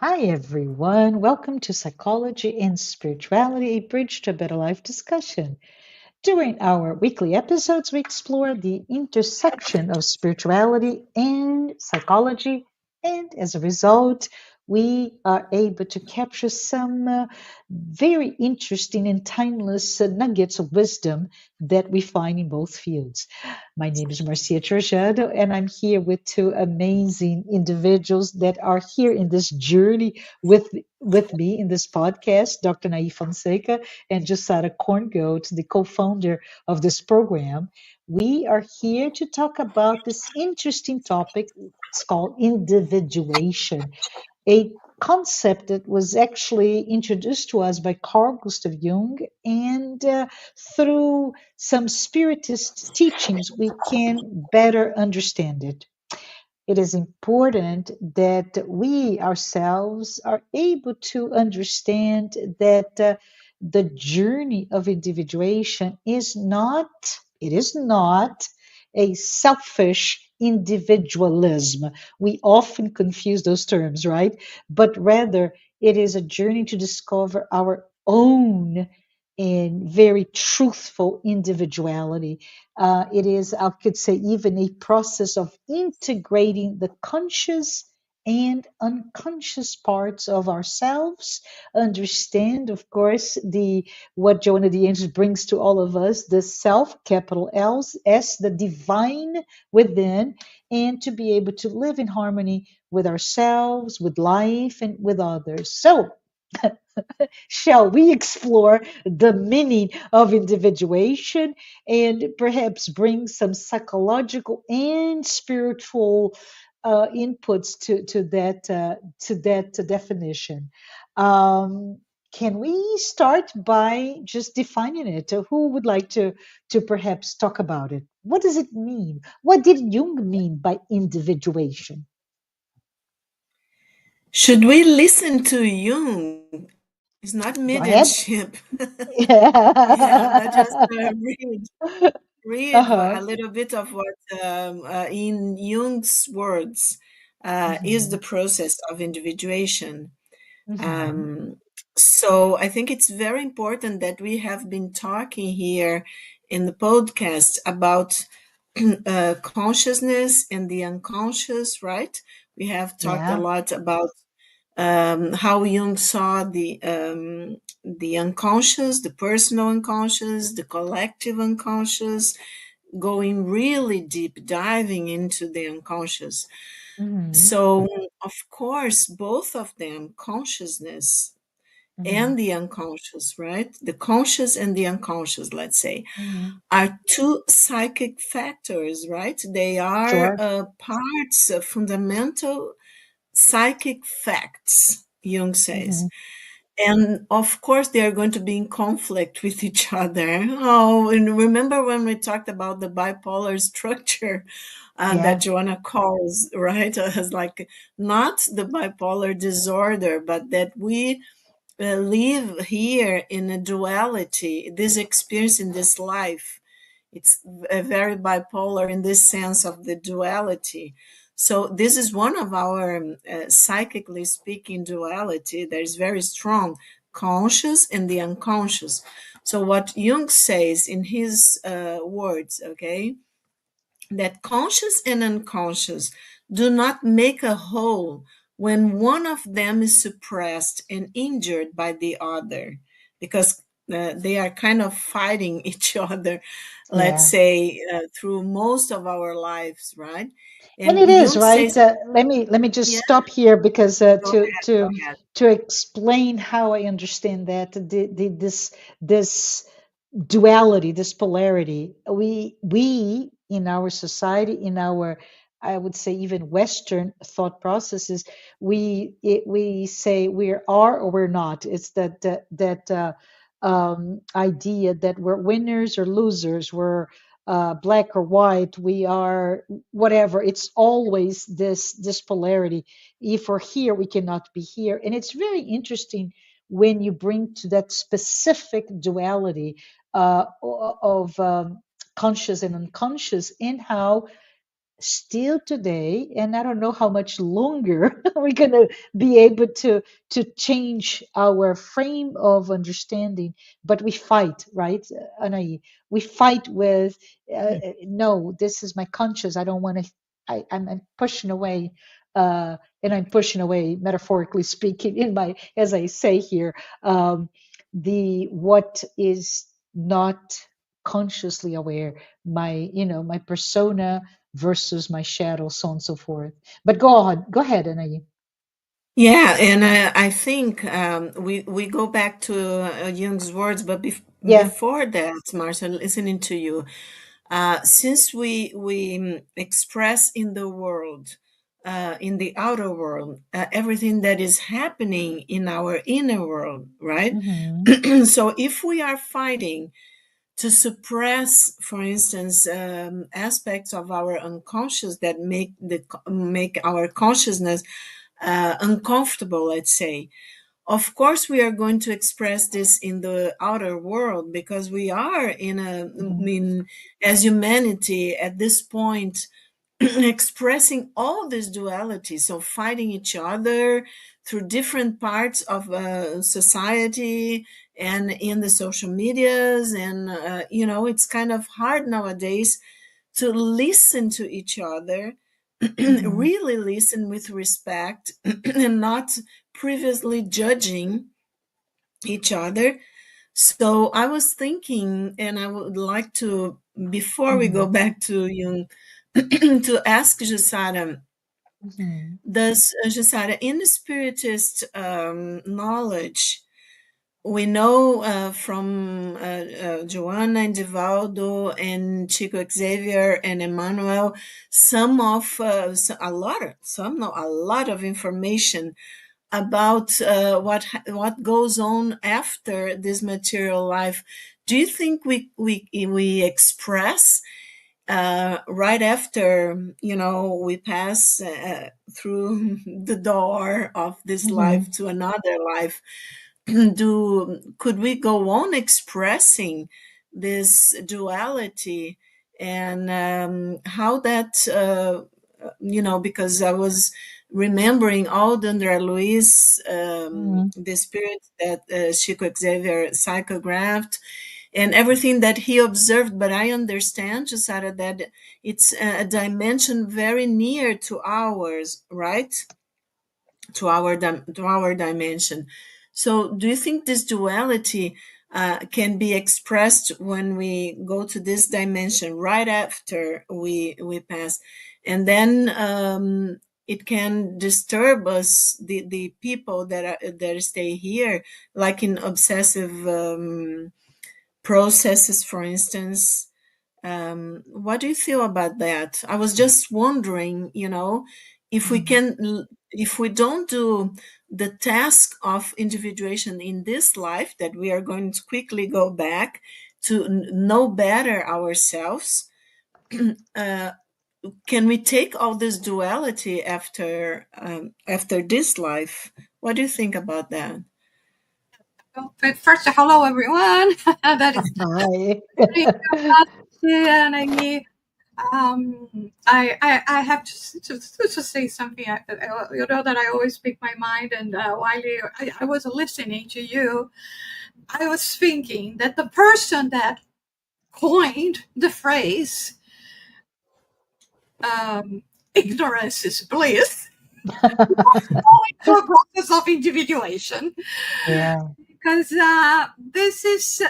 Hi, everyone. Welcome to Psychology and Spirituality, a bridge to a better life discussion. During our weekly episodes, we explore the intersection of spirituality and psychology, and as a result, we are able to capture some very interesting and timeless nuggets of wisdom that we find in both fields. My name is Marcia Trajano, and I'm here with two amazing individuals that are here in this journey with me in this podcast, Dr. Anahy Fonseca and Jussara Korngold, the co-founder of this program. We are here to talk about this interesting topic. It's called individuation, a concept that was actually introduced to us by Carl Gustav Jung, and through some Spiritist teachings, we can better understand it. It is important that we ourselves are able to understand that the journey of individuation it is not a selfish individualism. We often confuse those terms, right? But rather, it is a journey to discover our own and very truthful individuality. It is, I could say, even a process of integrating the conscious and unconscious parts of ourselves. Understand, of course, the what Joanna the Angels brings to all of us, the self, capital L, S, the divine within, and to be able to live in harmony with ourselves, with life, and with others. So, shall we explore the meaning of individuation and perhaps bring some psychological and spiritual inputs to that definition? Um, can we start by just defining it? Who would like to perhaps talk about it? What does it mean? What did Jung mean by individuation? Should we listen to Jung? It's not Go ahead. mediumship. Yeah, but Yeah. just read Uh-huh. a little bit of what, in Jung's words, is the Mhm. process of individuation. Mhm. Um, so I think it's very important that we have been talking here in the podcast about consciousness and the unconscious, right? We have talked a Yeah. lot about how Jung saw the unconscious, the personal unconscious, the collective unconscious, going really deep, diving into the unconscious. Mhm. So, of course, both of them, consciousness Mhm. and the unconscious, right? The conscious and the unconscious, let's say, Mhm. are two psychic factors, right? They are Sure. parts, fundamental psychic facts, Jung says. Mhm. And of course, they are going to be in conflict with each other. Oh, and remember when we talked about the bipolar structure that Yeah. Joanna calls, right? As like not the bipolar disorder, but that we live here in a duality, this experience in this life. It's very bipolar in this sense of the duality. So this is one of our, psychically speaking, duality that is very strong, conscious and the unconscious. So what Jung says in his words, okay, that conscious and unconscious do not make a whole when one of them is suppressed and injured by the other, because they are kind of fighting each other, let's Yeah. say, through most of our lives, right? And And it is, Jung right? says, Let me just yeah, stop here because go to ahead, go to ahead. to explain how I understand that this duality, this polarity, we in our society, in our, I would say, even Western thought processes, we say we are or we're not. It's that idea that we're winners or losers, we're black or white, we are whatever. It's always this polarity. If we're here, we cannot be here, and it's very interesting when you bring to that specific duality of conscious and unconscious, and how still today, and I don't know how much longer we're gonna be able to change our frame of understanding, but we fight, right, Anahy? We fight with no, this is my conscious. I don't want to. I'm pushing away, and I'm pushing away, metaphorically speaking, in my, as I say here, um, the what is not consciously aware, my, my persona versus my shadow, so on and so forth. But go ahead, Anayi. Yeah, and I think we go back to Jung's words, but Yeah. before that, Marcia, listening to you, since we express in the world, in the outer world, everything that is happening in our inner world, right? Mm-hmm. So if we are fighting to suppress, for instance, aspects of our unconscious that make our consciousness uncomfortable, let's say. Of course, we are going to express this in the outer world because we are I Mm-hmm. mean, as humanity at this point, expressing all this duality. So, fighting each other through different parts of society and in the social medias. And, it's kind of hard nowadays to listen to each other, Mm-hmm. really listen with respect and not previously judging each other. So I was thinking, and I would like to, before we go Mm-hmm. back to Jung, to ask Jussara, Mm-hmm. does Jussara, in the Spiritist knowledge, we know from Joanna and Divaldo and Chico Xavier and Emmanuel a lot of information about what goes on after this material life. Do you think we express right after we pass through the door of this life Mm-hmm. to another life? Do Could we go on expressing this duality, and how that because I was remembering all the André Luiz, Mm-hmm. the spirit that Chico Xavier psychographed and everything that he observed. But I understand, Jussara, that it's a dimension very near to ours, right? To our dimension. So, do you think this duality can be expressed when we go to this dimension right after we pass, and then it can disturb us, the people that stay here, like in obsessive processes, for instance? What do you feel about that? I was just wondering, if we Mm-hmm. can, if we don't do the task of individuation in this life, that we are going to quickly go back to know better ourselves. uh, can we take all this duality after this life? What do you think about that? Well, but first, hello everyone. That is Hi. pretty and I have to say something. You know that I always speak my mind, and I was listening to you, I was thinking that the person that coined the phrase "ignorance is bliss" was going through a process of individuation. Yeah. Because this is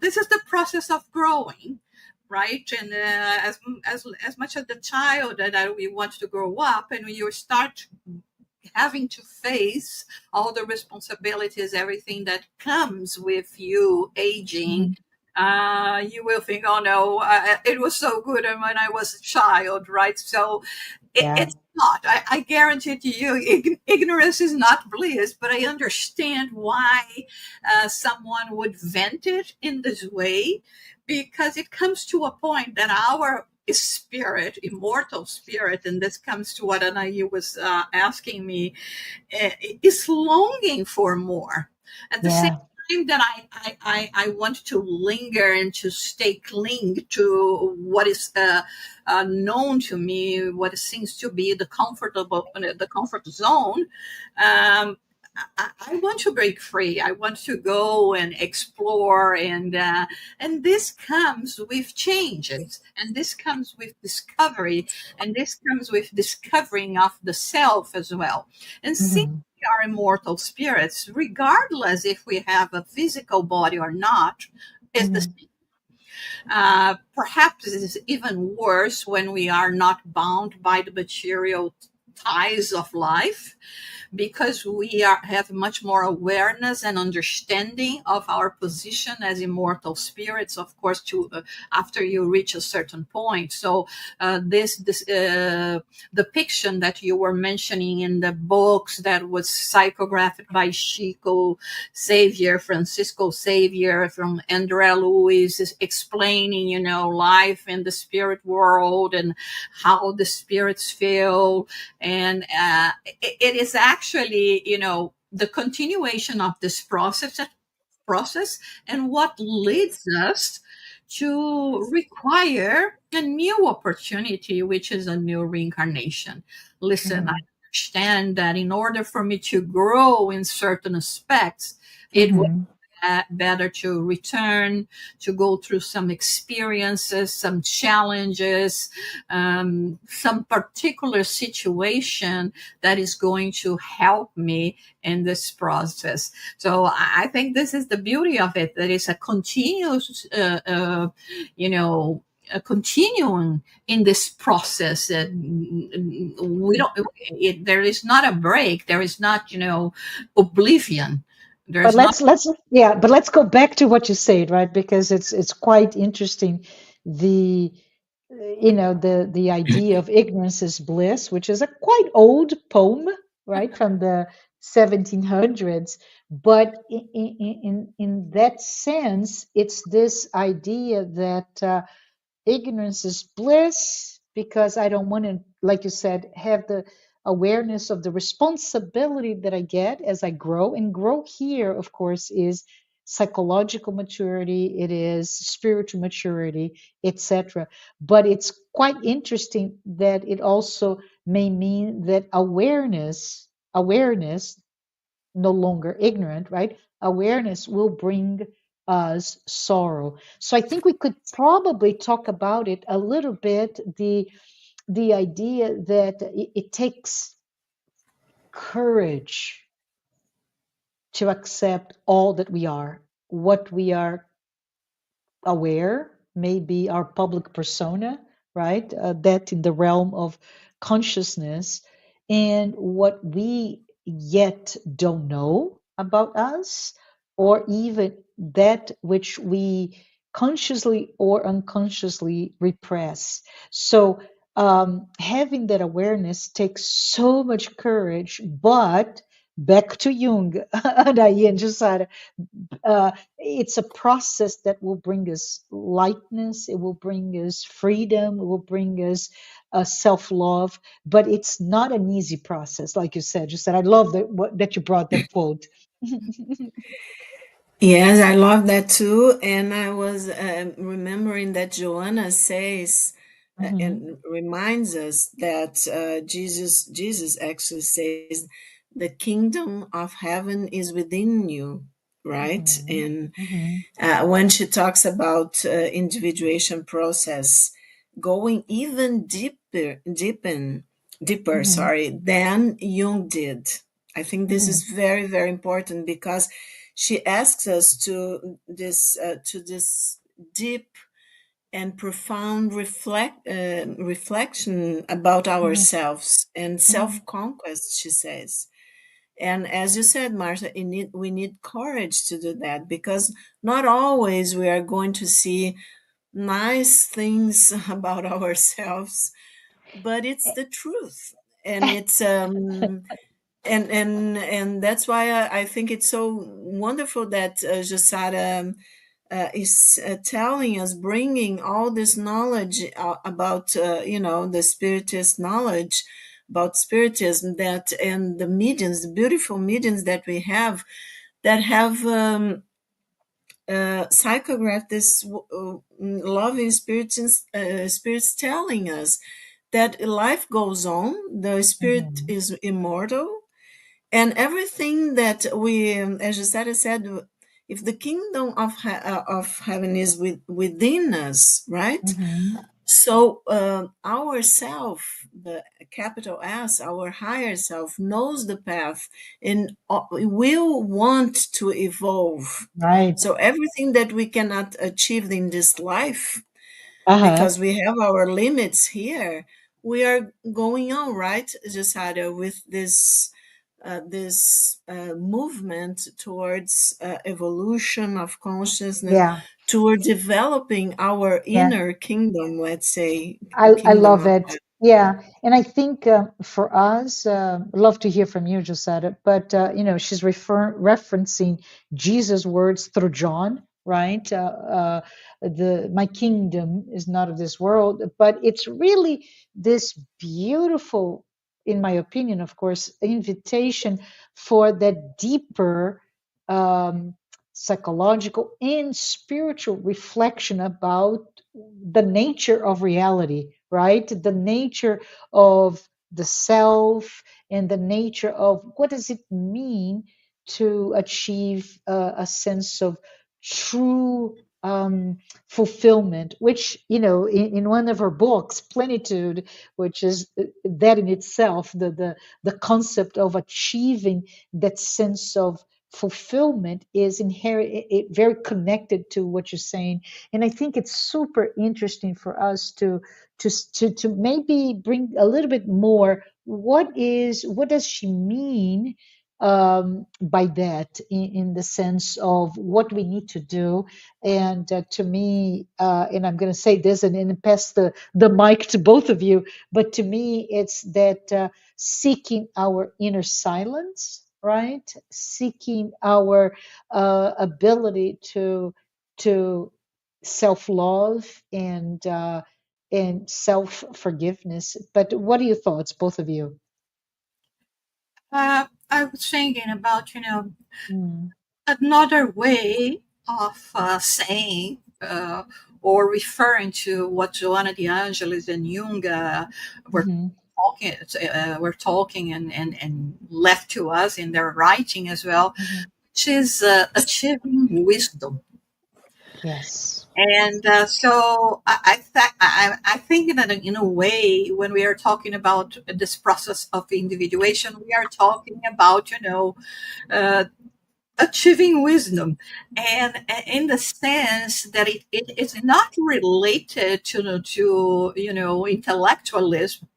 this is the process of growing, right? And as much as the child that we want to grow up, and when you start having to face all the responsibilities, everything that comes with you aging, Mm-hmm. you will think, oh no, it was so good when I was a child, right? So Yeah. it's not. I guarantee to you, ignorance is not bliss, but I understand why someone would vent it in this way, because it comes to a point that our spirit, immortal spirit, and this comes to what Anahy was asking me, is longing for more. At the same Yeah. time that I want to linger and to stay cling to what is known to me, what seems to be the comfort zone. I want to break free. I want to go and explore, and this comes with changes, and this comes with discovery, and this comes with discovering of the self as well. And since Mhm. we are immortal spirits, regardless if we have a physical body or not, is the Mhm. perhaps it is even worse when we are not bound by the material ties of life, because have much more awareness and understanding of our position as immortal spirits, of course, to after you reach a certain point. So this depiction that you were mentioning in the books that was psychographed by Francisco Xavier from Andrea Luis, is explaining, life in the spirit world and how the spirits feel. And it is actually, the continuation of this process, and what leads us to require a new opportunity, which is a new reincarnation. Listen, I Mhm. understand that in order for me to grow in certain aspects, it was Mhm. better to return, to go through some experiences, some challenges, some particular situation that is going to help me in this process. So I think this is the beauty of it, that it's a continuous, you know, a continuing in this process. We don't. There is not a break. There is not, oblivion. But There's not. let's go back to what you said, right? Because it's quite interesting. The the idea of ignorance is bliss, which is a quite old poem, right, from the 1700s. But in that sense, it's this idea that ignorance is bliss because I don't want to, like you said, have the awareness of the responsibility that I get as I grow. And grow here, of course, is psychological maturity, it is spiritual maturity, etc. But it's quite interesting that it also may mean that awareness, no longer ignorant, right? Awareness will bring us sorrow. So I think we could probably talk about it a little bit, the idea that it takes courage to accept all that we are, what we are aware, maybe our public persona, right? That in the realm of consciousness, and what we yet don't know about us, or even that which we consciously or unconsciously repress. So, having that awareness takes so much courage, but back to Jung, Anahy and Jussara, it's a process that will bring us lightness, it will bring us freedom, it will bring us self-love, but it's not an easy process, like you said. I love that you brought that quote. Yes, I love that too. And I was remembering that Joanna says Hmm. and reminds us that Jesus actually says, "The kingdom of heaven is within you," right? Hmm. And Hmm. when she talks about individuation process, going even deeper, Hmm. sorry, than Jung did. I think this is Hmm. very, very important because she asks us to this deep and profound reflection about Hmm. ourselves and Hmm. self conquest. She says, and as you said, Martha, we need courage to do that because not always we are going to see nice things about ourselves, but it's the truth. And it's and that's why I think it's so wonderful that Jussara is telling us, bringing all this knowledge about the spiritist knowledge about spiritism, that and the mediums, the beautiful mediums that we have that have psychograph, this loving spirits telling us that life goes on, the spirit Mhm. is immortal, and everything that we, as Jussara said, if the kingdom of heaven is within us, right? Mhm. So our self, the capital S, our higher self, knows the path and will want to evolve. Right. So everything that we cannot achieve in this life, Uh-huh. because we have our limits here, we are going on, right, Jussara, with this movement towards evolution of consciousness, Yeah. toward developing our Yeah. inner kingdom, let's say, I kingdom love of it. God. Yeah, and I think for us, love to hear from you, Josetta. But she's referencing Jesus' words through John, right? The my kingdom is not of this world, but it's really this beautiful, in my opinion, of course, invitation for that deeper psychological and spiritual reflection about the nature of reality, right? The nature of the self and the nature of what does it mean to achieve a sense of true fulfillment, which, in one of her books, Plenitude, which is that in itself, the concept of achieving that sense of fulfillment is inherent, very connected to what you're saying. And I think it's super interesting for us to maybe bring a little bit more. What does she mean by that, in the sense of what we need to do? And to me, and I'm going to say this and pass the mic to both of you, but to me, it's that seeking our inner silence, right? Seeking our ability to self-love and self-forgiveness. But what are your thoughts, both of you? I was thinking about, Mm, another way of saying or referring to what Joanna de Angelis and Jung were mhm, talking and left to us in their writing as well, mhm. which is achieving wisdom. Yes. And so I think that in a way, when we are talking about this process of individuation, we are talking about, uh, achieving wisdom, and in the sense that it is not related to intellectualism,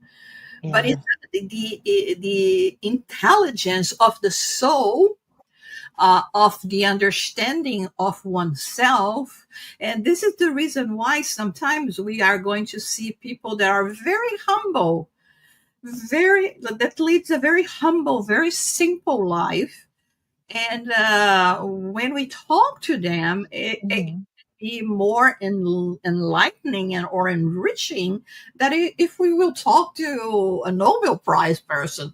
but Yeah. it's the intelligence of the soul, of the understanding of oneself. And this is the reason why sometimes we are going to see people that are very humble, very that leads a very humble, very simple life. And when we talk to them, it Mhm. be more enlightening and or enriching that if we will talk to a Nobel Prize person,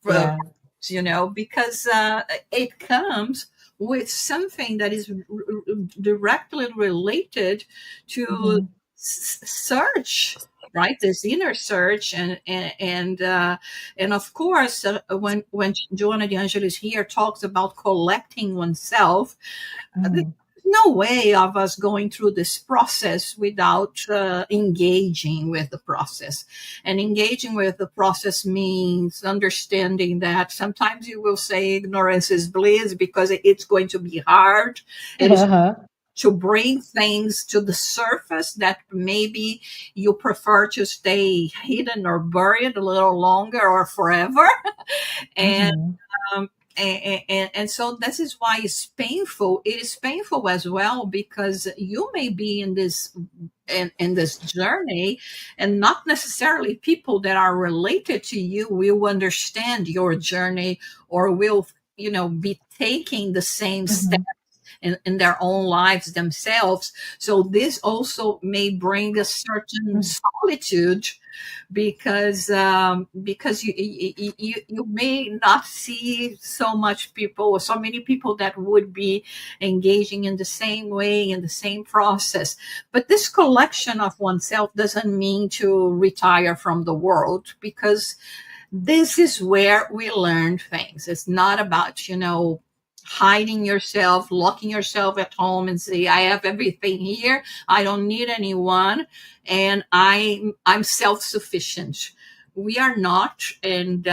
uh, Yeah. because it comes with something that is directly related to Mhm. search, right? This inner search, and of course, when Joanna de Angelis here talks about collecting oneself, there's Mhm. no way of us going through this process without engaging with the process. And engaging with the process means understanding that sometimes you will say ignorance is bliss because it's going to be hard. It is Uh-huh. to bring things to the surface that maybe you prefer to stay hidden or buried a little longer or forever. And Mhm. um, and so this is why it's painful. It is painful as well because you may be in this journey, and not necessarily people that are related to you will understand your journey or will be taking the same steps Mhm. in their own lives themselves. So this also may bring a certain solitude, because you may not see so much people or so many people that would be engaging in the same way, in the same process. But this collection of oneself doesn't mean to retire from the world, because this is where we learn things. It's not about, hiding yourself, locking yourself at home and say, I have everything here, I don't need anyone, and I'm self-sufficient. We are not. And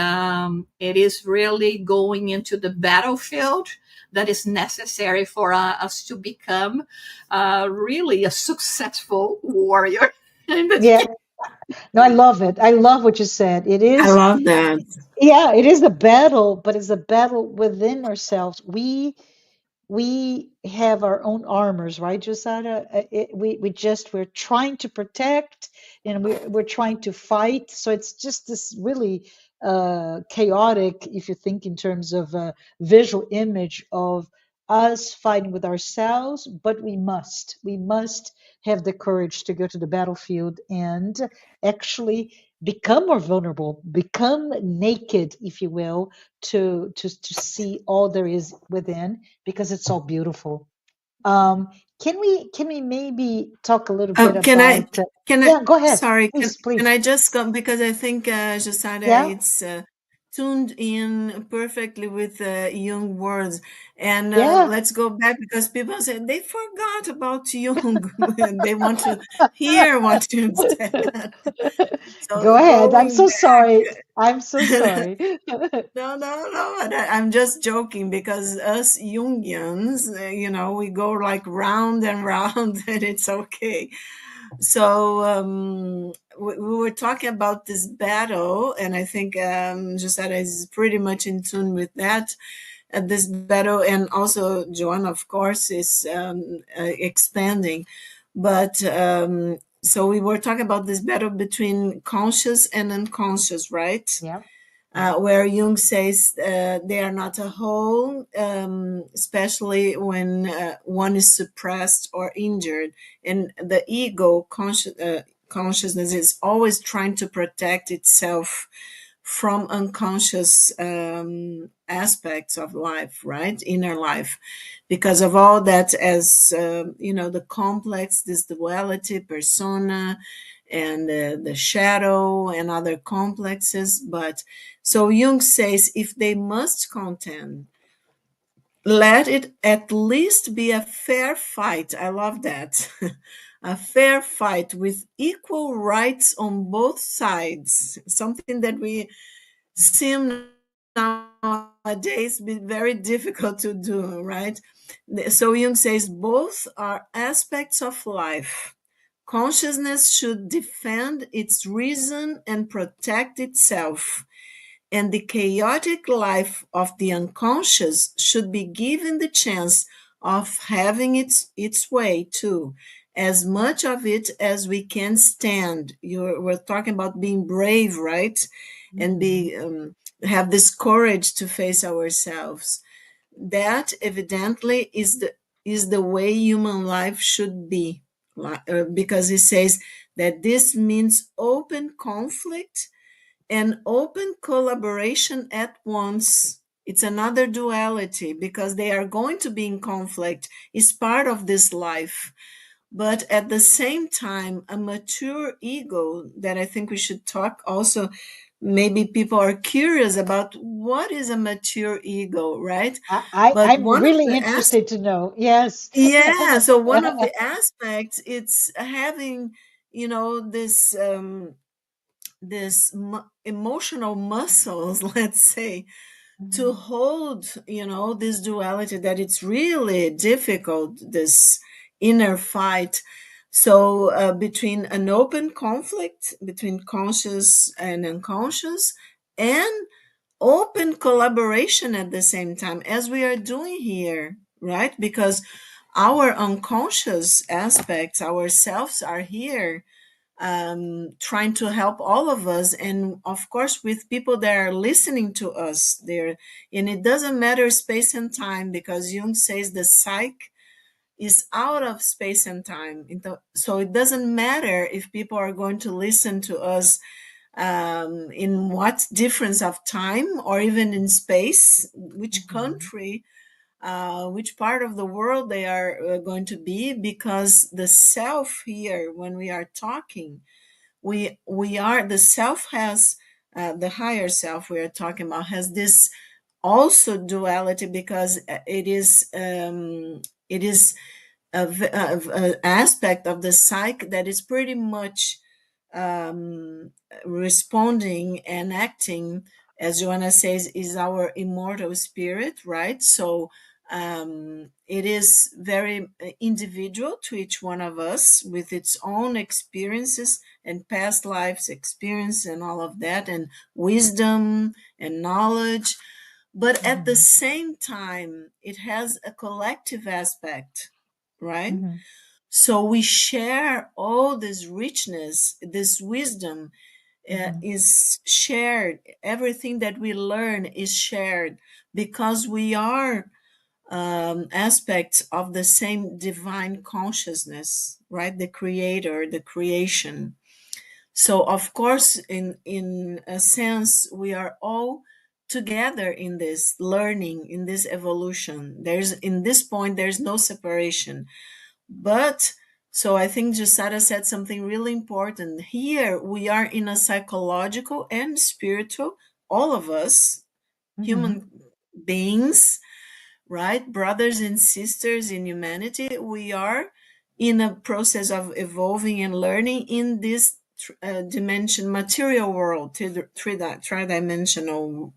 it is really going into the battlefield that is necessary for us to become really a successful warrior. Yeah. No, I love it. I love what you said. It I is, love that. yeah, it is a battle, but it's a battle within ourselves. We have our own armors, right, Jussara? We're trying to protect, and we're trying to fight. So it's just this really chaotic, if you think in terms of a visual image of us fighting with ourselves. But we must have the courage to go to the battlefield and actually become more vulnerable, become naked, if you will, to see all there is within, because it's all beautiful. Um, can we maybe talk a little bit Can I, about? can I, Yeah, go ahead, sorry, please, can please. I just go, because I think, Jussara, Yeah, it's tuned in perfectly with Jung words. And yeah. let's go back, because people say they forgot about Jung and they want to hear what you said. Go So ahead. I'm going so sorry. I'm so back, sorry. no, no, no. I'm just joking, because us Jungians, we go like round and round, and it's okay. So we were talking about this battle, and I think Jussara is pretty much in tune with that. This battle, and also Joanne, of course, is expanding. But so we were talking about this battle between conscious and unconscious, right? Yeah, yeah, Where Jung says they are not a whole, especially when one is suppressed or injured. And the ego consciousness is always trying to protect itself from unconscious aspects of life, right? Inner life, because of all that, as the complex, this duality, persona, and the shadow, and other complexes. But so Jung says, if they must contend, let it at least be a fair fight. I love that. A fair fight with equal rights on both sides, something that we seem nowadays be very difficult to do, right? So Jung says both are aspects of life. Consciousness should defend its reason and protect itself, and the chaotic life of the unconscious should be given the chance of having its way too, as much of it as we can stand. We're talking about being brave, right? And mhm, be have this courage to face ourselves. That evidently is the way human life should be, because he says that this means open conflict and open collaboration at once. It's another duality, because they are going to be in conflict. It's part of this life. But at the same time, a mature ego, that I think we should talk also. Maybe people are curious about what is a mature ego, right? But I'm one of really the interested to know. Yes. yeah, so one of the aspects, it's having, this emotional muscles, let's say, to Mhm. hold, this duality, that it's really difficult, this inner fight. So between an open conflict between conscious and unconscious, and open collaboration at the same time, as we are doing here, right? Because our unconscious aspects, ourselves, are here, trying to help all of us, and of course with people that are listening to us there. And it doesn't matter space and time, because Jung says the psyche, is out of space and time. So it doesn't matter if people are going to listen to us in what difference of time or even in space, which Mm-hmm. country, which part of the world they are going to be, because the self here, when we are talking, we are the self has the higher self we are talking about has this also duality, because it is a aspect of the psyche that is pretty much responding and acting, as Joanna says, is our immortal spirit, right? So it is very individual to each one of us with its own experiences and past lives experience and all of that, and wisdom and knowledge. But at the Mm-hmm. same time, it has a collective aspect, right? Mm-hmm. So we share all this richness, this wisdom Mm-hmm. is shared. Everything that we learn is shared because we are aspects of the same divine consciousness, right? The creator, the creation. So of course, in a sense, we are all together in this learning, in this evolution. There's in this point, there's no separation. But so I think Jussara said something really important. Here we are in a psychological and spiritual, all of us, Mm-hmm. human beings, right? Brothers and sisters in humanity, we are in a process of evolving and learning in this dimension, material world, tri-dimensional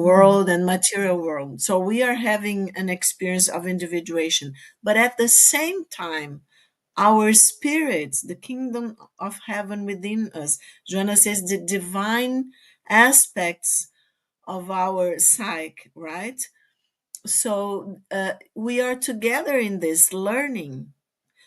Mm-hmm. world and material world. So we are having an experience of individuation. But at the same time, our spirits, the kingdom of heaven within us, Joanna says the divine aspects of our psyche, right? So we are together in this learning.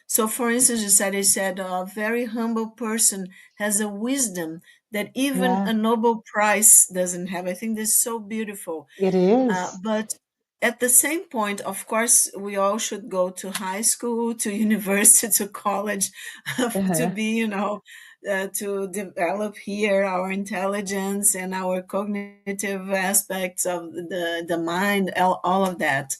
So, for instance, you said a very humble person has a wisdom that even Yeah, a Nobel Prize doesn't have. I think this is so beautiful. it is. But at the same point, of course, we all should go to high school, to university, to college, to Uh-huh. be, to develop here our intelligence and our cognitive aspects of the mind, all of that,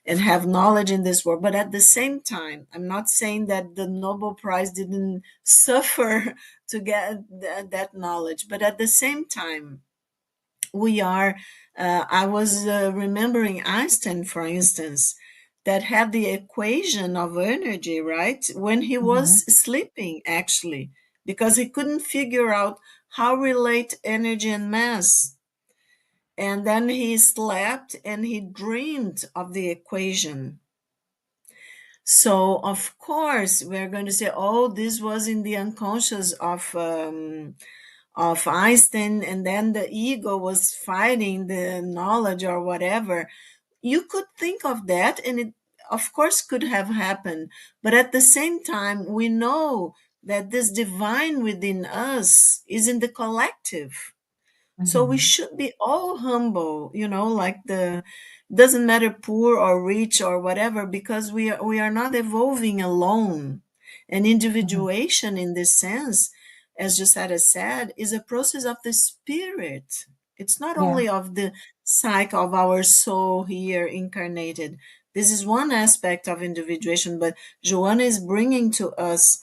and have knowledge in this world. But at the same time, I'm not saying that the Nobel Prize didn't suffer to get that knowledge, but at the same time, we are I was remembering Einstein, for instance, that had the equation of energy, right, when he Mm-hmm. was sleeping, actually, because he couldn't figure out how relate energy and mass. And then he slept and he dreamed of the equation. So of course we're going to say, oh, this was in the unconscious of Einstein, and then the ego was fighting the knowledge or whatever. You could think of that, and it, of course, could have happened. But at the same time, we know that this divine within us is in the collective. So we Mm-hmm. should be all humble, like the doesn't matter poor or rich or whatever, because we are not evolving alone. And Mm-hmm. individuation in this sense, as Jussara said, is a process of the spirit. It's not Yeah. only of the psyche of our soul here incarnated. This is one aspect of individuation, but Joanna is bringing to us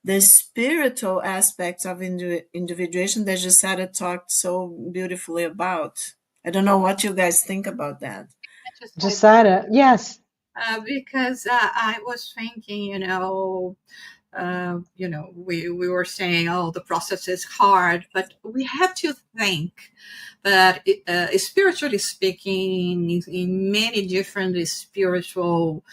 the spiritual aspects of individuation that Jussara talked so beautifully about. I don't know what you guys think about that. I just said Jussara, yes. because I was thinking, we were saying, oh, the process is hard, but we have to think that, spiritually speaking, in many different spiritual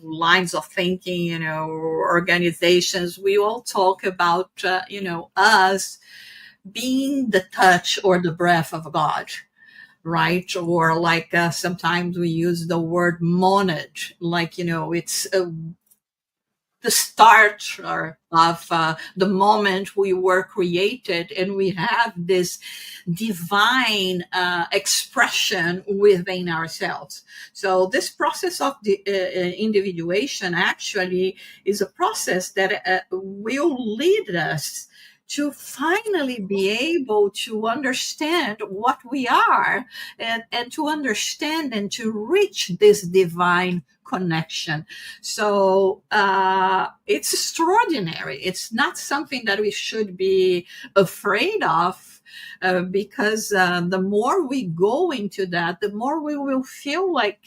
lines of thinking, organizations, we all talk about, us being the touch or the breath of God, right? Or like sometimes we use the word monad, like, it's the start of the moment we were created, and we have this divine expression within ourselves. So this process of the individuation actually is a process that will lead us to finally be able to understand what we are, and to understand and to reach this divine connection. So it's extraordinary. It's not something that we should be afraid of, because the more we go into that, the more we will feel like,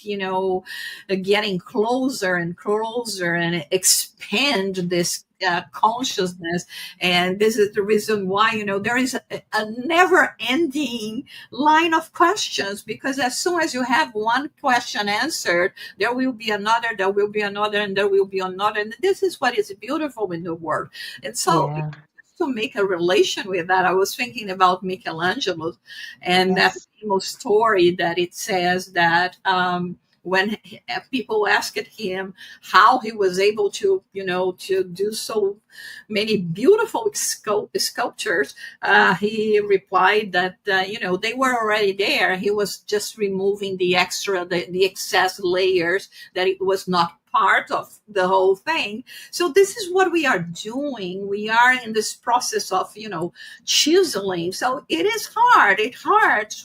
getting closer and closer and expand this consciousness. And this is the reason why, there is a never ending line of questions, because as soon as you have one question answered, there will be another, there will be another, and there will be another. And this is what is beautiful in the world. And so, Yeah. to make a relation with that, I was thinking about Michelangelo and that Yes. famous story that it says that when people asked him how he was able to, to do so many beautiful sculptures, he replied that, they were already there. He was just removing the excess layers, that it was not part of the whole thing. So this is what we are doing. We are in this process of, chiseling. So it is hard. It hurts.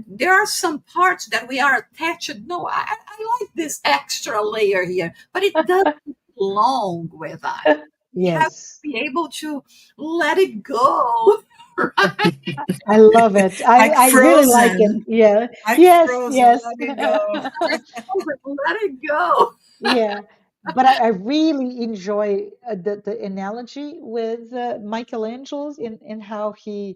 There are some parts that we are attached. No, I like this extra layer here, but it doesn't belong with us. We have to Yes. be able to let it go. Right? I love it. Like I really like it. frozen, Yeah. like Yes, frozen, yes. let it go. Let it go. Yeah, but I really enjoy the analogy with Michelangelo's in how he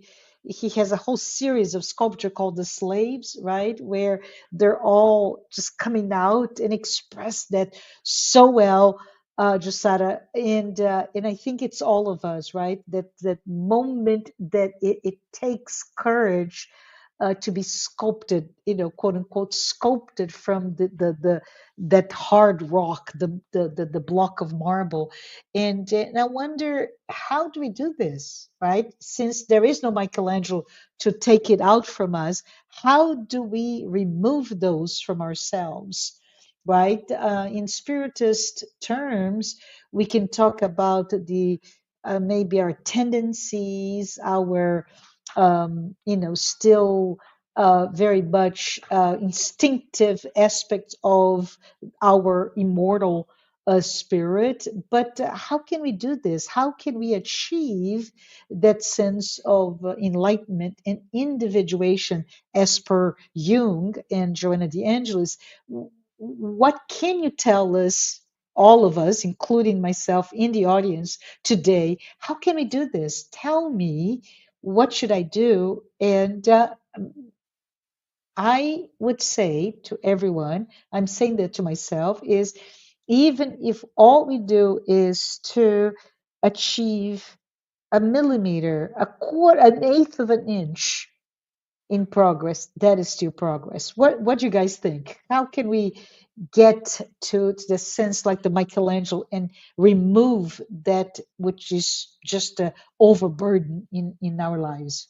has a whole series of sculpture called the slaves, right? Where they're all just coming out and express that so well, Jussara, and I think it's all of us, right? That moment that it takes courage. To be sculpted, quote unquote, sculpted from the that hard rock, the block of marble. And I wonder, how do we do this, right? Since there is no Michelangelo to take it out from us, how do we remove those from ourselves? Right? In Spiritist terms, we can talk about the maybe our tendencies, our still very much instinctive aspects of our immortal spirit. But how can we do this? How can we achieve that sense of enlightenment and individuation as per Jung and Joanna de Angelis? What can you tell us, all of us, including myself in the audience today? How can we do this? Tell me, what should I do? And I would say to everyone, I'm saying that to myself, is even if all we do is to achieve a millimeter, a quarter, an eighth of an inch in progress, that is still progress. What do you guys think? How can we get to the sense like the Michelangelo and remove that which is just a overburden in our lives?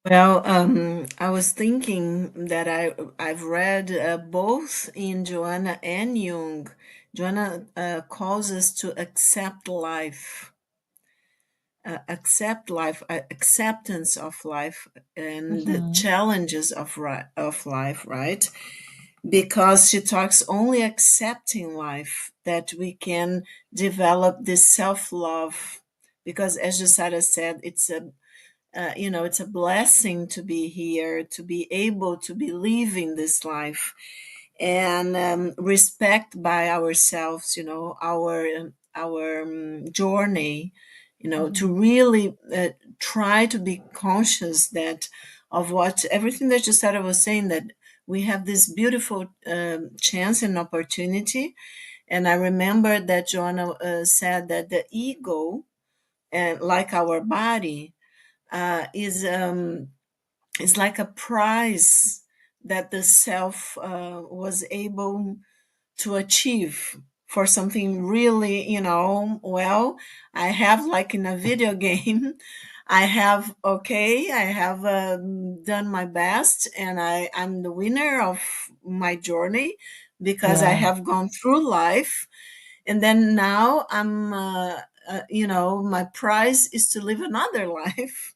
Well, I was thinking that I've read both in Joanna and Jung. Joanna calls us to accept life, acceptance of life, and the Hmm. challenges of life, right? Because she talks only accepting life that we can develop this self love. Because as Jussara said, it's a blessing to be here, to be able to be living this life, and respect by ourselves, our journey, to Hmm. really try to be conscious that of what everything that Justara was saying, that we have this beautiful chance and opportunity. And I remember that Joanna said that the ego, like our body, is like a prize that the self was able to achieve. for something really, well, I have, like in a video game, I have done my best, and I'm the winner of my journey because I Yeah, have gone through life. And then now my prize is to live another life,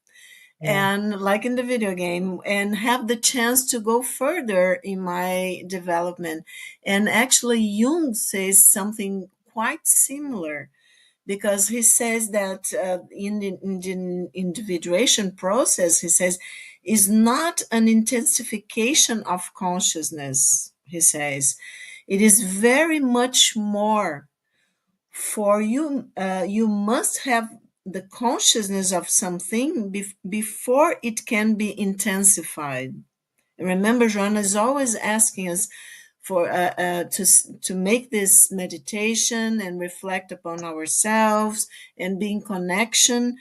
yeah, and like in the video game, and have the chance to go further in my development. And actually Jung says something quite similar, because he says that in the individuation process, he says, is not an intensification of consciousness. He says it is very much more. For you, you must have the consciousness of something before it can be intensified. Remember, Joanna is always asking us for to make this meditation and reflect upon ourselves and be in connection.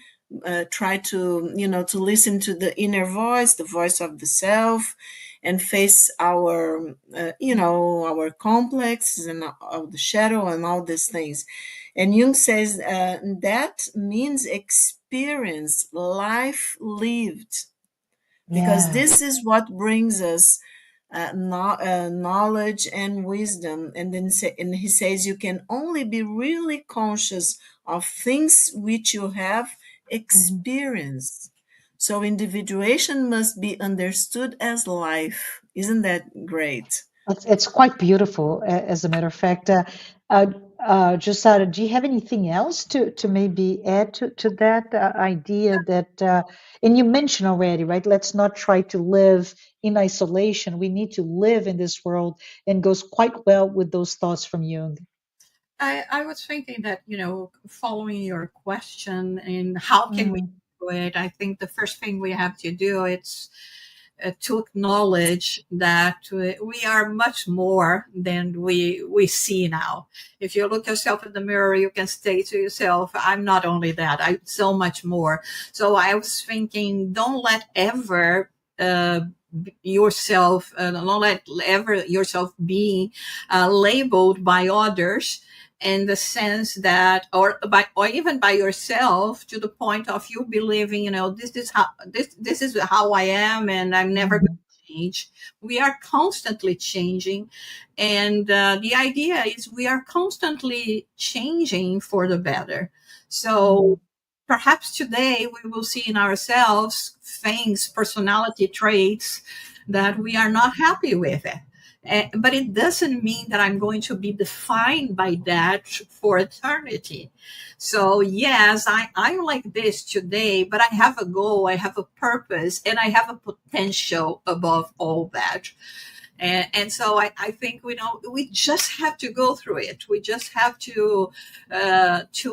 Try to to listen to the inner voice, the voice of the self, and face our our complexes and of the shadow and all these things. And Jung says that means experience, life lived, because yeah. this is what brings us knowledge and wisdom. And then and he says you can only be really conscious of things which you have Mhm. experienced. So individuation must be understood as life. Isn't that great? It's quite beautiful, as a matter of fact. Uh, Jussara, do you have anything else to maybe add to that idea that, and you mentioned already, right? Let's not try to live in isolation. We need to live in this world, and goes quite well with those thoughts from Jung. I was thinking that, following your question and how can we Mm, do it, I think the first thing we have to do is to acknowledge that we are much more than we see now. If you look yourself in the mirror, you can say to yourself, I'm not only that, I'm so much more. So I was thinking, don't let ever yourself, don't let ever yourself be labeled by others, in the sense that, or even by yourself, to the point of you believing, this is how I am, and I'm never going mhm, to change. We are constantly changing, and the idea is we are constantly changing for the better. So mhm, perhaps today we will see in ourselves things, personality traits that we are not happy with it. But it doesn't mean that I'm going to be defined by that for eternity. So, yes, I'm like this today, but I have a goal, I have a purpose, and I have a potential above all that. And so I think we just have to go through it. We just have to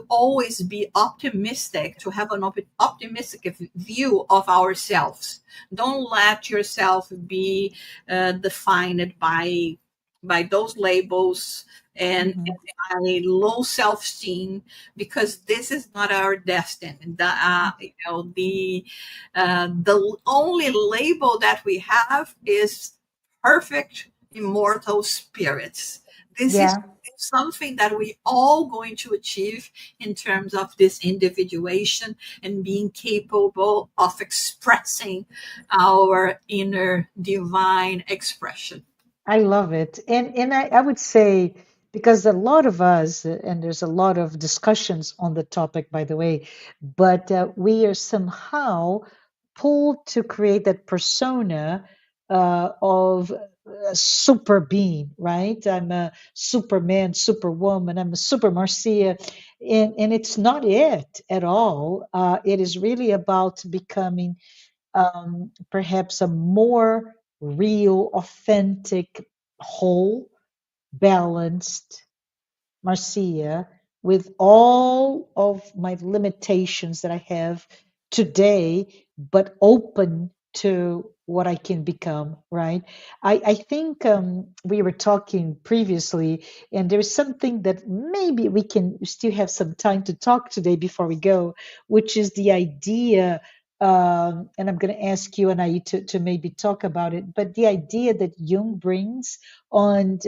always be optimistic, to have an optimistic view of ourselves. Don't let yourself be defined by those labels and mhm, by low self-esteem, because this is not our destiny. The only label that we have is perfect immortal spirits. This is yeah. something that we all going to achieve in terms of this individuation and being capable of expressing our inner divine expression. I love it. And I would say, because a lot of us, and there's a lot of discussions on the topic, by the way, but we are somehow pulled to create that persona of a super being, right? I'm a superman, superwoman, I'm a super Marcia. And it's not it at all. It is really about becoming perhaps a more real, authentic, whole, balanced Marcia, with all of my limitations that I have today, but open to what I can become, right? I think we were talking previously, and there's something that maybe we can still have some time to talk today before we go, which is the idea. And I'm going to ask you and I to maybe talk about it, but the idea that Jung brings on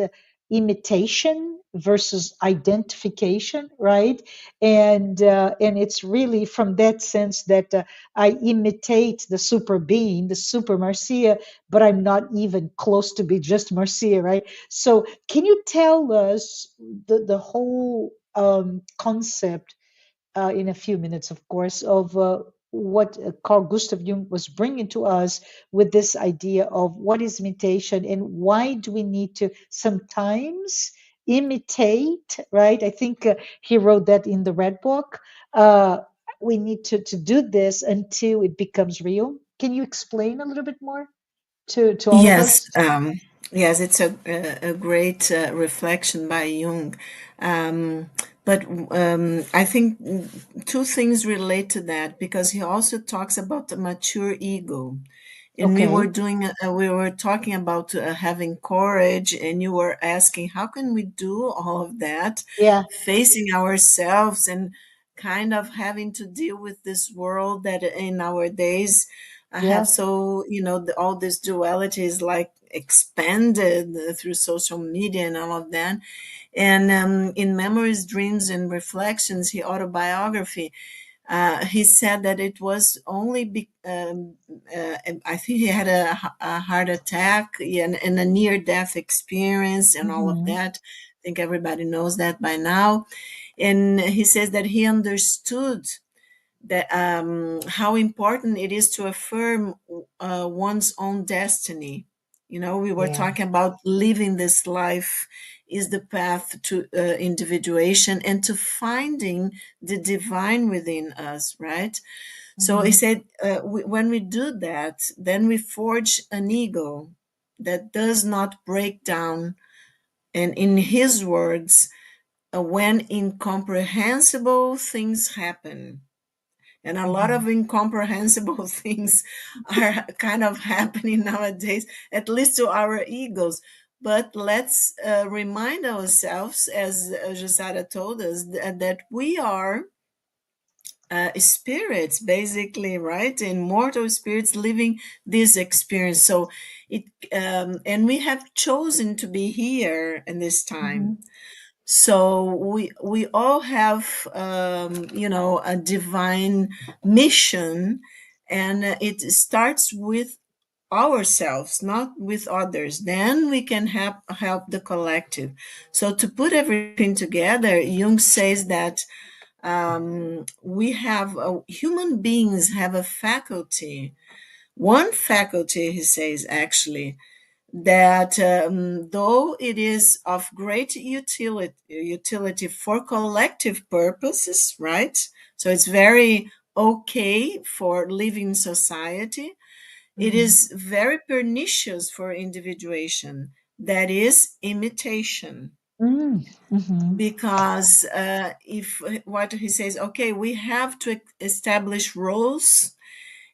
imitation versus identification, right? And it's really from that sense that I imitate the super being, the super Marcia, but I'm not even close to be just Marcia, right? So can you tell us the whole concept in a few minutes, of course, of what Carl Gustav Jung was bringing to us with this idea of what is imitation and why do we need to sometimes imitate, right? I think he wrote that in the Red Book. Uh, we need to do this until it becomes real. Can you explain a little bit more to all of Yes, us? yes, it's a great reflection by Jung. Um, but I think two things relate to that because he also talks about the mature ego. And Okay. we were talking about having courage, and you were asking, how can we do all of that, Yeah. facing ourselves and kind of having to deal with this world that in our days I have Yeah. so, all this duality is like expanded through social media and all of that. And in Memories, Dreams, and Reflections, his autobiography, he said that it was only, I think he had a heart attack and a near death experience and all of Mm-hmm. that. I think everybody knows that by now. And he says that he understood that how important it is to affirm one's own destiny. We were Yeah. talking about living this life is the path to individuation and to finding the divine within us, right? So he Mm-hmm. said, when we do that, then we forge an ego that does not break down. And in his words, when incomprehensible things happen, and a lot Mm-hmm. of incomprehensible things are kind of happening nowadays, at least to our egos. But let's remind ourselves, as Jussara told us, that we are spirits, basically, right? Immortal spirits living this experience. So and we have chosen to be here in this Mm-hmm. time. So we all have a divine mission, and it starts with ourselves, not with others. Then we can help the collective. So to put everything together, Jung says that we have human beings have a faculty. One faculty, he says, actually, that though it is of great utility for collective purposes, right? So it's very okay for living society. It Mm-hmm. is very pernicious for individuation. That is imitation. Mm-hmm. Because if what he says, okay, we have to establish rules,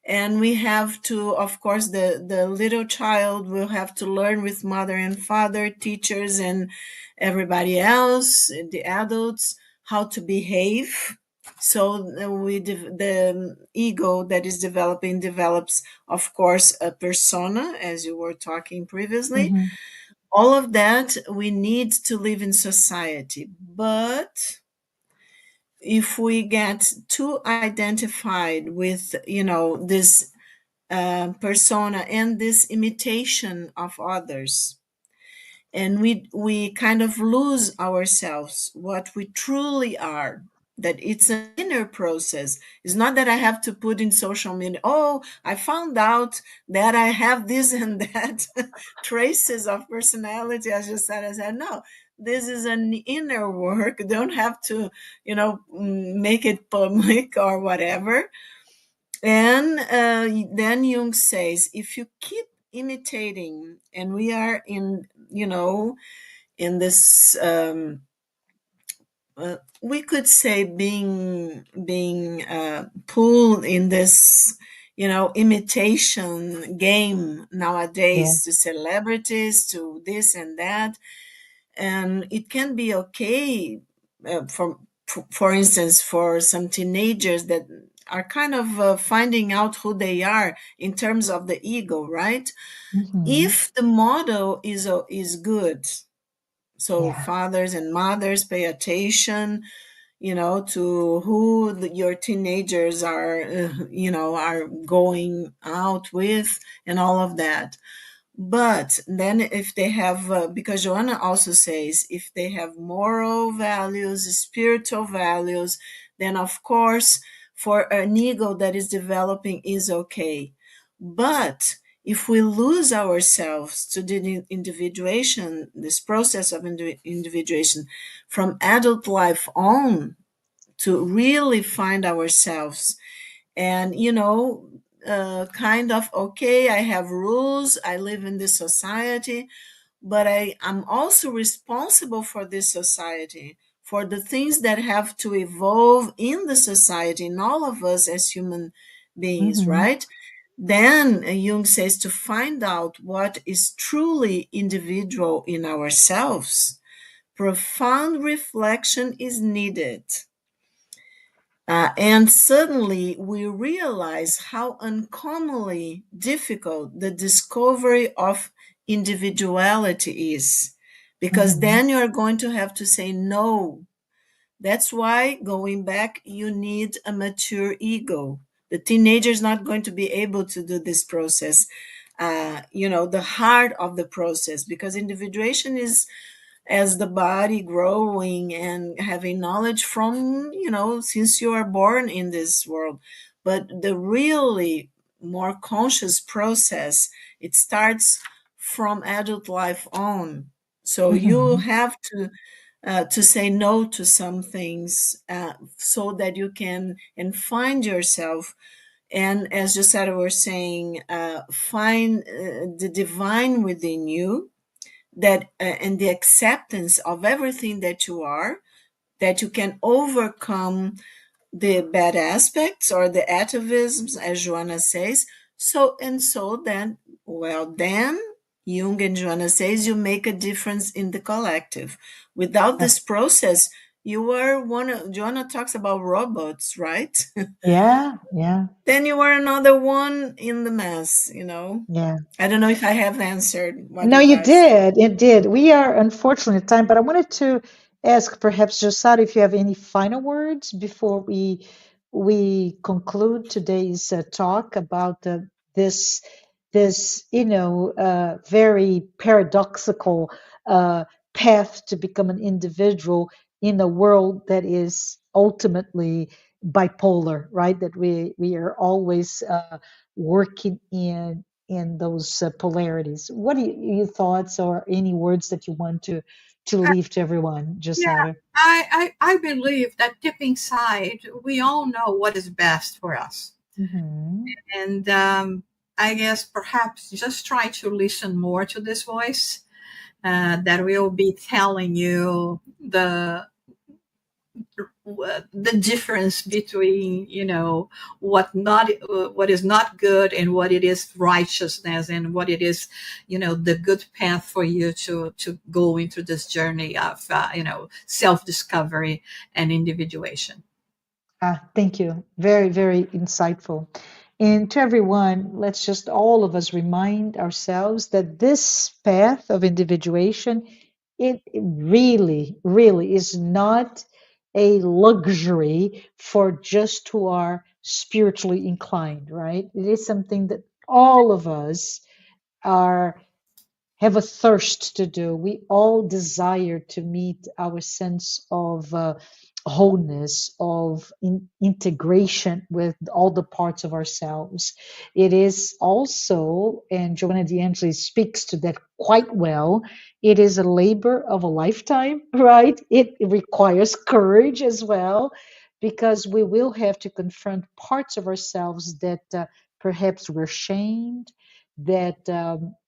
and we have to, of course, the little child will have to learn with mother and father, teachers, and everybody else, the adults, how to behave. So the ego that is developing develops, of course, a persona, as you were talking previously. Mm-hmm. All of that we need to live in society. But if we get too identified with this persona and this imitation of others, and we kind of lose ourselves, what we truly are, that it's an inner process. It's not that I have to put in social media, oh, I found out that I have this and that traces of personality, as you said. I said, no, this is an inner work. Don't have to make it public or whatever. And then Jung says, if you keep imitating, and we are in this, we could say being pulled in this, imitation game Yeah. nowadays, to celebrities, to this and that. And it can be okay, for instance, for some teenagers that are kind of finding out who they are in terms of the ego, right? Mm-hmm. If the model is good, So Yeah. fathers and mothers, pay attention, to who your teenagers are, are going out with, and all of that. But then if they have, because Joanna also says, if they have moral values, spiritual values, then of course, for an ego that is developing is okay. But if we lose ourselves to the individuation, this process of individuation from adult life on, to really find ourselves, and kind of, okay, I have rules, I live in this society, but I'm also responsible for this society, for the things that have to evolve in the society, in all of us as human beings, Hmm. right? Then Jung says, to find out what is truly individual in ourselves, profound reflection is needed. And suddenly we realize how uncommonly difficult the discovery of individuality is. Because Hmm. then you're going to have to say no. That's why, going back, you need a mature ego. The teenager is not going to be able to do this process, the heart of the process, because individuation is as the body growing and having knowledge from, since you are born in this world. But the really more conscious process, it starts from adult life on. So you Hmm. have to say no to some things, so that you can and find yourself. And as Jussara was saying, find the divine within you, that and the acceptance of everything that you are, that you can overcome the bad aspects or the atavisms, as Joanna says. So then, well, then Jung and Joanna says, you make a difference in the collective. Without this process, you are one of, Joanna talks about robots, right? Yeah. Yeah. Then you are another one in the mess. Yeah. I don't know if I have answered what No, you you guys. did. It did. We are unfortunately at time, but I wanted to ask perhaps Josad if you have any final words before we conclude today's talk about this this very paradoxical path to become an individual in a world that is ultimately bipolar, right? That we are always working in those polarities. What are your thoughts or any words that you want to leave to everyone, Yeah, Jussara? I believe that deep inside, we all know what is best for us. Hmm. And I guess perhaps just try to listen more to this voice that will be telling you the difference between what is not good and what it is righteousness, and what it is the good path for you to go into this journey of self discovery and individuation. Thank you. Very, very insightful. And to everyone, let's just all of us remind ourselves that this path of individuation, it really, really is not a luxury for just who are spiritually inclined, right? It is something that all of us are have a thirst to do. We all desire to meet our sense of wholeness, of integration with all the parts of ourselves. It is also, and Joanna D'Angeli speaks to that quite well, it is a labor of a lifetime, right? It requires courage as well, because we will have to confront parts of ourselves that perhaps we're shamed, that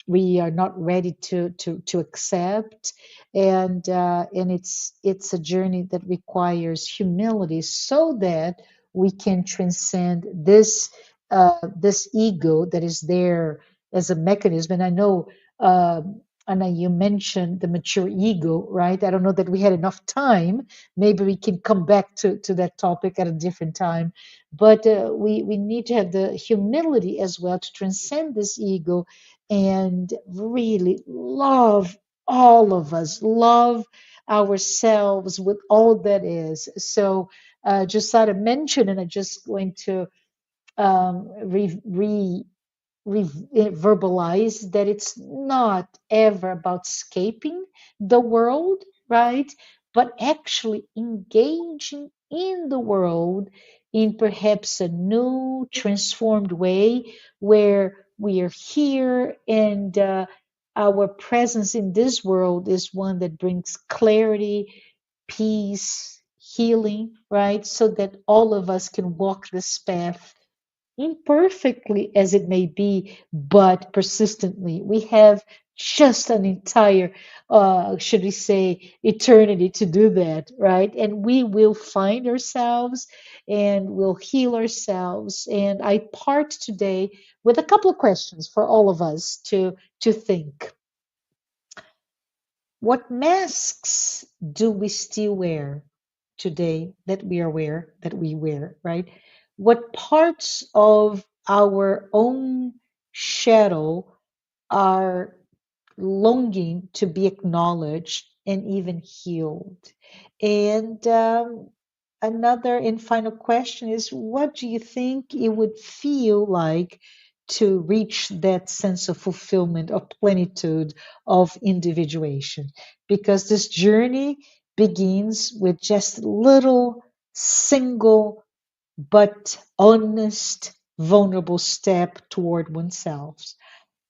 we are not ready to accept, and it's a journey that requires humility so that we can transcend this ego that is there as a mechanism. And I know Anna, you mentioned the mature ego, right? I don't know that we had enough time. Maybe we can come back to that topic at a different time. But we need to have the humility as well to transcend this ego and really love all of us love ourselves with all that is. So, just sort of mention, and I'm just going to verbalize that it's not ever about escaping the world, right? But actually engaging in the world in perhaps a new, transformed way where we are here and our presence in this world is one that brings clarity, peace, healing, right? So that all of us can walk this path imperfectly as it may be, but persistently. We have just an entire, should we say, eternity to do that, right? And we will find ourselves and we'll heal ourselves. And I part today with a couple of questions for all of us to think. What masks do we still wear today that we wear, right? What parts of our own shadow are longing to be acknowledged and even healed? And another and final question is, what do you think it would feel like to reach that sense of fulfillment, of plenitude, of individuation? Because this journey begins with just a little single but honest, vulnerable step toward oneself.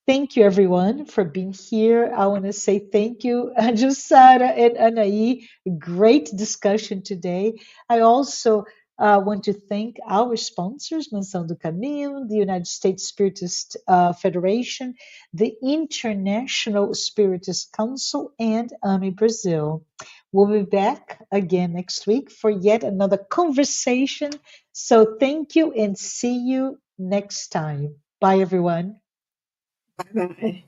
Thank you, everyone, for being here. I want to say thank you, Jussara and Anahy. Great discussion today. I also want to thank our sponsors, Mansão do Caminho, the United States Spiritist Federation, the International Spiritist Council, and AMI Brazil. We'll be back again next week for yet another conversation. So thank you and see you next time. Bye, everyone. Bye bye.